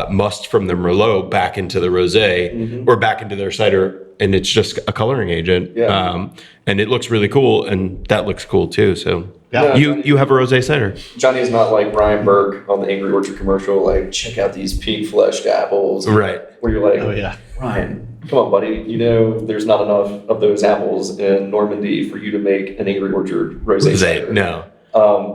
must from the Merlot back into the rosé or back into their cider, and it's just a coloring agent. Yeah. And it looks really cool, and that looks cool too. So Yeah. you have a rosé cider. Johnny's not like Ryan Burke on the Angry Orchard commercial, like, check out these pink fleshed apples. Right. Where you're like, Oh, yeah. Ryan, come on, buddy. You know there's not enough of those apples in Normandy for you to make an Angry Orchard rosé cider. No.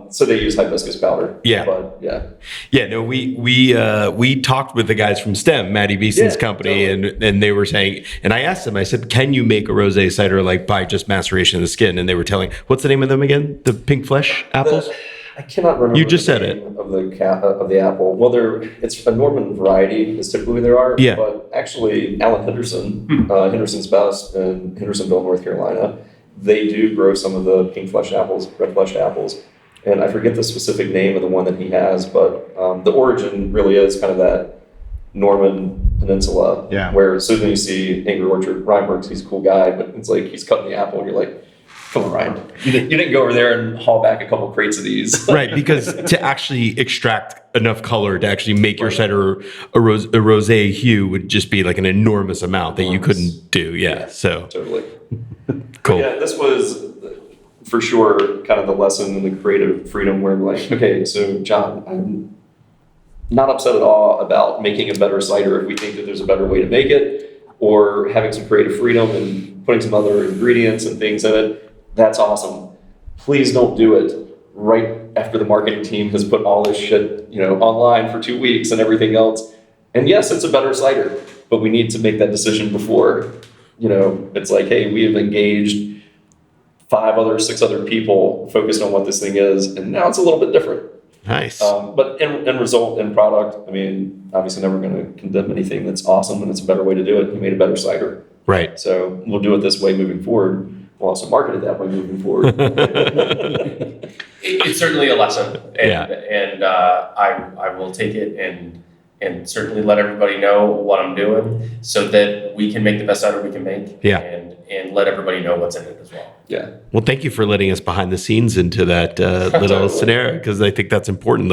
So they use hibiscus powder. Yeah. But yeah. Yeah, no, we talked with the guys from STEM, Maddie Beeson's Yeah, company, totally. and they were saying, and I asked them, I said, can you make a rosé cider like by just maceration of the skin? And they were telling, what's the name of them again? The pink flesh apples? I cannot remember. You just the said name of the apple. Well, it's a Norman variety is typically there are. Yeah. But actually, Alan Henderson, Henderson's Best in Hendersonville, North Carolina, they do grow some of the pink fleshed apples, red fleshed apples. And I forget the specific name of the one that he has, but the origin really is kind of that Norman Peninsula. Yeah. Where as soon as you see Angry Orchard, Ryan Burks, he's a cool guy, but it's like he's cutting the apple and you're like, come on, Ryan. You didn't go over there and haul back a couple crates of these. Right, because to actually extract enough color to actually make your cider a rosé hue would just be like an enormous amount that you couldn't do. Yeah, so Totally. cool. Yeah, this was for sure kind of the lesson in the creative freedom where I'm like, okay, so John, I'm not upset at all about making a better cider if we think that there's a better way to make it, or having some creative freedom and putting some other ingredients and things in it. That's awesome. Please don't do it right after the marketing team has put all this shit, online for 2 weeks and everything else. And yes, it's a better cider, but we need to make that decision before. It's like, hey, we have engaged 6 other people focused on what this thing is, and now it's a little bit different. Nice. But end result, end product, I mean, obviously never going to condemn anything that's awesome, and it's a better way to do it. You made a better cider. Right. So we'll do it this way moving forward. We'll also market it that way moving forward. It's certainly a lesson, and Yeah. I will take it and certainly let everybody know what I'm doing so that we can make the best cider we can make. Yeah. And let everybody know what's in it as well. Yeah. Well, thank you for letting us behind the scenes into that little scenario, because I think that's important.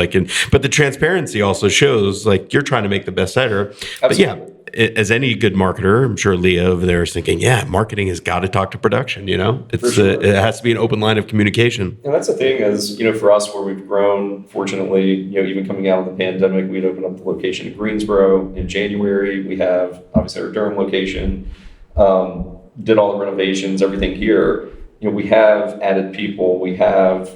But the transparency also shows like you're trying to make the best cider. But yeah, as any good marketer, I'm sure Leah over there is thinking, yeah, marketing has got to talk to production. It's sure. it has to be an open line of communication. And that's the thing is, for us where we've grown, fortunately, even coming out of the pandemic, we'd opened up the location in Greensboro in January. We have obviously our Durham location, did all the renovations, everything here. We have added people. We have,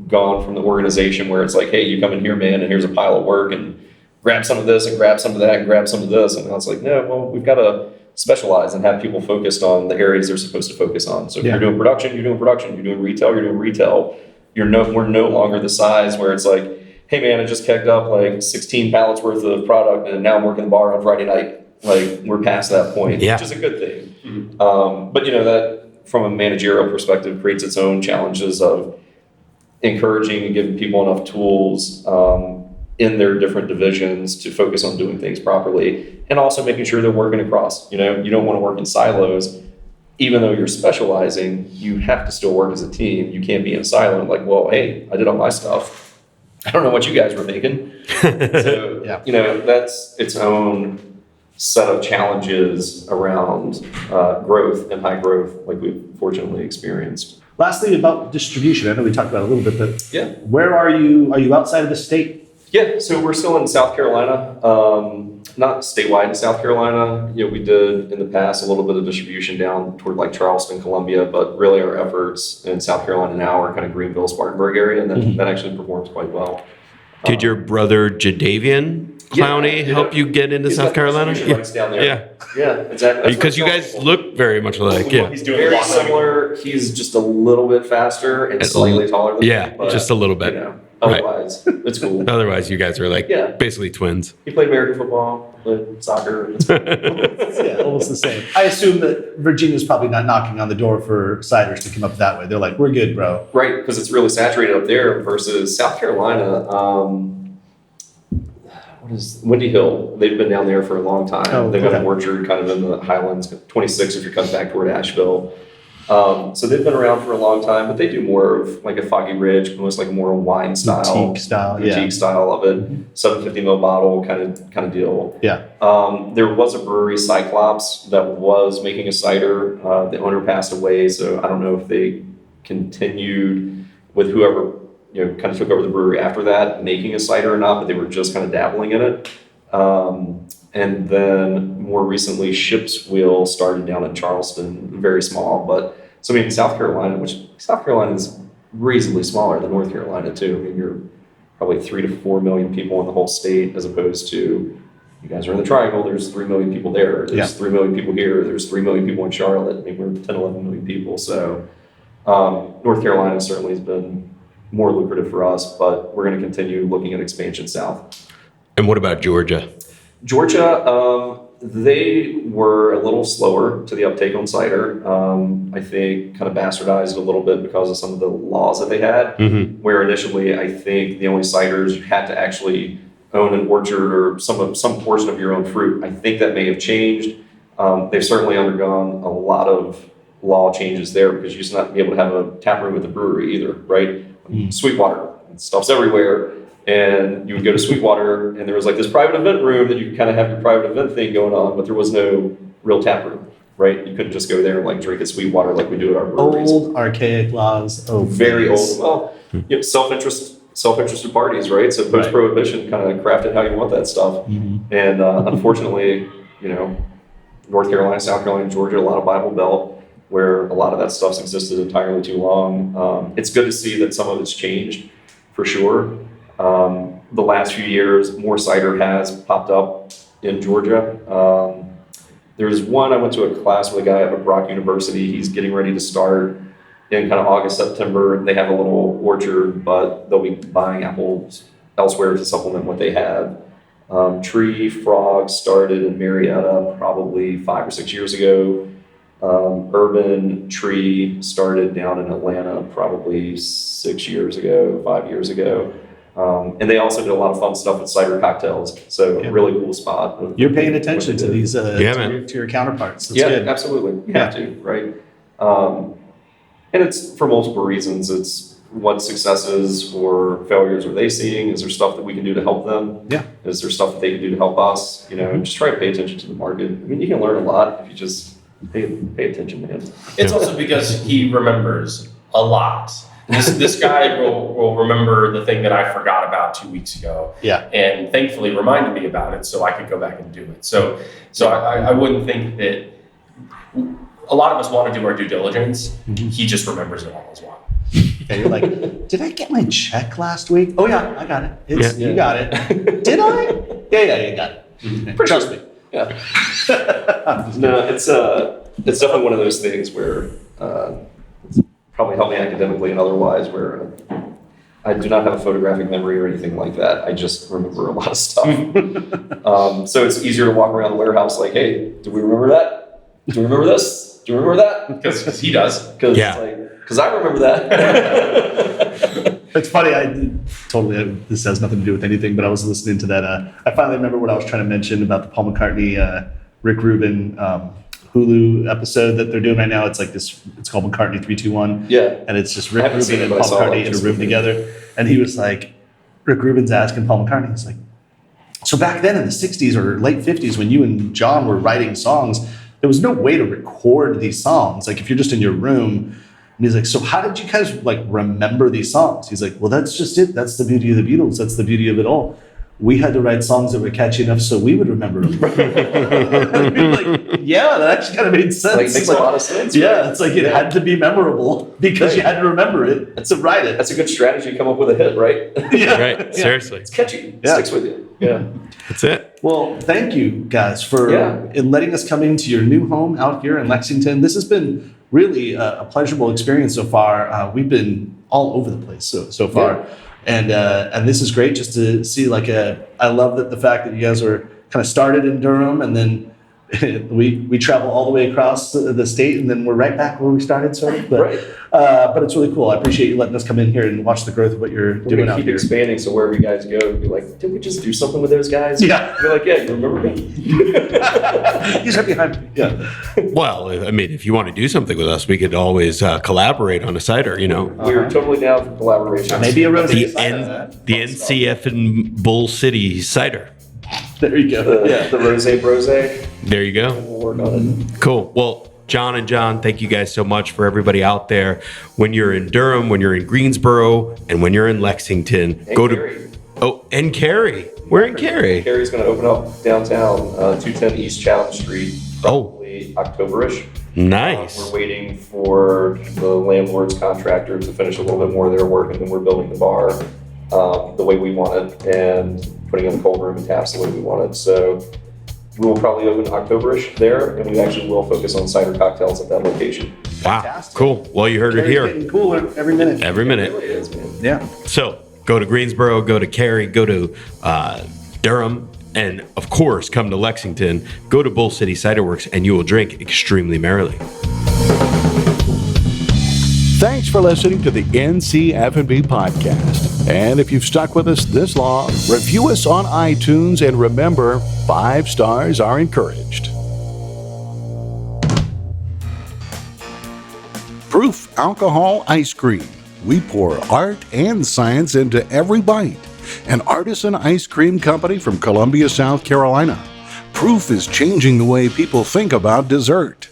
gone from the organization where it's like, hey, you come in here, man, and here's a pile of work and grab some of this and grab some of that and grab some of this. And I was like, no, well, we've got to specialize and have people focused on the areas they're supposed to focus on. So if you're doing production, you're doing production. You're doing retail, you're doing retail. We're no longer the size where it's like, hey man, I just kegged up like 16 pallets worth of product and now I'm working the bar on Friday night. Like we're past that point, which is a good thing. Mm-hmm. But that from a managerial perspective creates its own challenges of encouraging and giving people enough tools in their different divisions to focus on doing things properly, and also making sure they're working across. You don't want to work in silos. Even though you're specializing, you have to still work as a team. You can't be in silo and like, well, hey, I did all my stuff. I don't know what you guys were thinking. So, that's its own set of challenges around growth and high growth like we've fortunately experienced. Lastly, about distribution. I know we talked about it a little bit, but Yeah. where are you? Are you outside of the state? Yeah, so we're still in South Carolina, not statewide in South Carolina. We did in the past a little bit of distribution down toward like Charleston, Columbia, but really our efforts in South Carolina now are kind of Greenville, Spartanburg area, and that actually performs quite well. Did your brother Jadavian Clowney help you get into South Carolina? Rights down there. Yeah, exactly. Because you guys look very much alike. Yeah. He's doing Very similar. He's just a little bit faster and slightly taller than me, but, just a little bit. Otherwise, it's cool. Otherwise, you guys are like basically twins. He played American football, played soccer. Yeah, almost the same. I assume that Virginia's probably not knocking on the door for ciders to come up that way. They're like, we're good, bro. Right, because it's really saturated up there versus South Carolina. What is Windy Hill? They've been down there for a long time. Oh, They've got okay. an orchard kind of in the Highlands, 26 if you're coming back toward Asheville. So they've been around for a long time, but they do more of like a Foggy Ridge, almost like more wine style, boutique style of it, 750 ml bottle kind of deal. Yeah. There was a brewery, Cyclops, that was making a cider. The owner passed away, so I don't know if they continued with whoever kind of took over the brewery after that, making a cider or not, but they were just kind of dabbling in it. And then more recently, Ship's Wheel started down in Charleston, very small. But so I mean, South Carolina, which South Carolina is reasonably smaller than North Carolina too. I mean, you're probably 3 to 4 million people in the whole state, as opposed to you guys are in the Triangle. There's 3 million people there. There's 3 million people here. There's 3 million people in Charlotte. I mean, we're 10, 11 million people. So North Carolina certainly has been more lucrative for us, but we're going to continue looking at expansion south. And what about Georgia? Georgia, they were a little slower to the uptake on cider. I think kind of bastardized a little bit because of some of the laws that they had, where initially I think the only ciders you had to actually own an orchard or some portion of your own fruit. I think that may have changed. They've certainly undergone a lot of law changes there, because you used to not be able to have a tap room at the brewery either, right? Sweetwater, stuff's everywhere. And you would go to Sweetwater, and there was like this private event room that you could kind of have your private event thing going on, but there was no real tap room, right? You couldn't just go there and like drink at Sweetwater like we do at our breweries. Old, archaic laws. Oh, very old. Well, self-interested parties, right? So post-prohibition kind of crafted how you want that stuff. And unfortunately, North Carolina, South Carolina, Georgia, a lot of Bible Belt, where a lot of that stuff's existed entirely too long. It's good to see that some of it's changed, for sure. The last few years, more cider has popped up in Georgia. There's one, I went to a class with a guy up at Brock University. He's getting ready to start in kind of August, September. They have a little orchard, but they'll be buying apples elsewhere to supplement what they have. Tree Frog started in Marietta probably 5 or 6 years ago. Urban Tree started down in Atlanta probably 6 years ago, 5 years ago. And they also did a lot of fun stuff with cider cocktails. So really cool spot. You're paying attention to these to your counterparts. That's good. Absolutely. You have to, right? And it's for multiple reasons. It's what successes or failures are they seeing? Is there stuff that we can do to help them? Yeah. Is there stuff that they can do to help us? Just try to pay attention to the market. I mean, you can learn a lot if you just pay attention to him. It's also because he remembers a lot. This guy will remember the thing that I forgot about 2 weeks ago. Yeah. And thankfully reminded me about it so I could go back and do it. So I wouldn't think that a lot of us want to do our due diligence. He just remembers it all as well. Yeah, you're like, did I get my check last week? Oh yeah, I got it. You got it. Did I? Yeah, you got it. Trust me. Yeah. No, it's definitely one of those things where it's probably helped me academically and otherwise, where I do not have a photographic memory or anything like that. I just remember a lot of stuff. So it's easier to walk around the warehouse like, hey, do we remember that? Do we remember this? Do we remember that? Because he does. Because I remember that. It's funny. This has nothing to do with anything, but I was listening to that. I finally remember what I was trying to mention about the Paul McCartney, Rick Rubin Hulu episode that they're doing right now. It's like this. It's called McCartney 321. Yeah, and it's just Rick Rubin and Paul McCartney in a room together. And he was like, Rick Rubin's asking Paul McCartney. He's like, so back then in the '60s or late '50s, when you and John were writing songs, there was no way to record these songs. Like if you're just in your room. And he's like, so how did you guys like remember these songs? He's like, well, that's just it. That's the beauty of the Beatles. That's the beauty of it all. We had to write songs that were catchy enough so we would remember them. I mean, like, yeah, that actually kind of made sense. Like, makes a lot of sense. Yeah, right? It's like it had to be memorable because you had to remember it to write it. That's a good strategy to come up with a hit, right? Yeah. Right, seriously. It's catchy. It sticks with you. Yeah. That's it. Well, thank you guys for in letting us come into your new home out here in Lexington. This has been really a pleasurable experience so far. We've been all over the place so far. Yeah. And this is great just to see I love that the fact that you guys were kind of started in Durham and then we travel all the way across the state, and then we're right back where we started, sort of. But, Right. But it's really cool. I appreciate you letting us come in here and watch the growth of what you're We're doing gonna out keep here. expanding, so wherever you guys go, be like, did we just do something with those guys? Yeah. You're like, yeah, you remember me? He's right behind me. Yeah. Well, I mean, if you want to do something with us, we could always collaborate on a cider, you know. We're totally down for collaboration. Maybe a rosé The, cider. the NCF and Bull City Cider. There you go. The rosé brose. There you go. We'll work on it. Cool. Well, John and John, thank you guys so much. For everybody out there. When you're in Durham, when you're in Greensboro, and when you're in Lexington, go Cary. and Cary. We're in Cary. Cary's going to open up downtown, 210 East Chatham Street, probably October-ish. Nice. We're waiting for the landlord's contractor to finish a little bit more of their work, and then we're building the bar the way we want it and putting in the cold room and taps the way we want it. So we will probably open October-ish there, and we actually will focus on cider cocktails at that location. Wow. Fantastic. Cool. Well, you heard it Cary's here. getting cooler every minute. Every minute. It really is, man. Yeah. So go to Greensboro, go to Cary, go to Durham, and of course, come to Lexington. Go to Bull City Ciderworks, and you will drink extremely merrily. Thanks for listening to the NC F&B podcast. And if you've stuck with us this long, review us on iTunes, and remember, 5 stars are encouraged. Proof Alcohol Ice Cream. We pour art and science into every bite. An artisan ice cream company from Columbia, South Carolina. Proof is changing the way people think about dessert.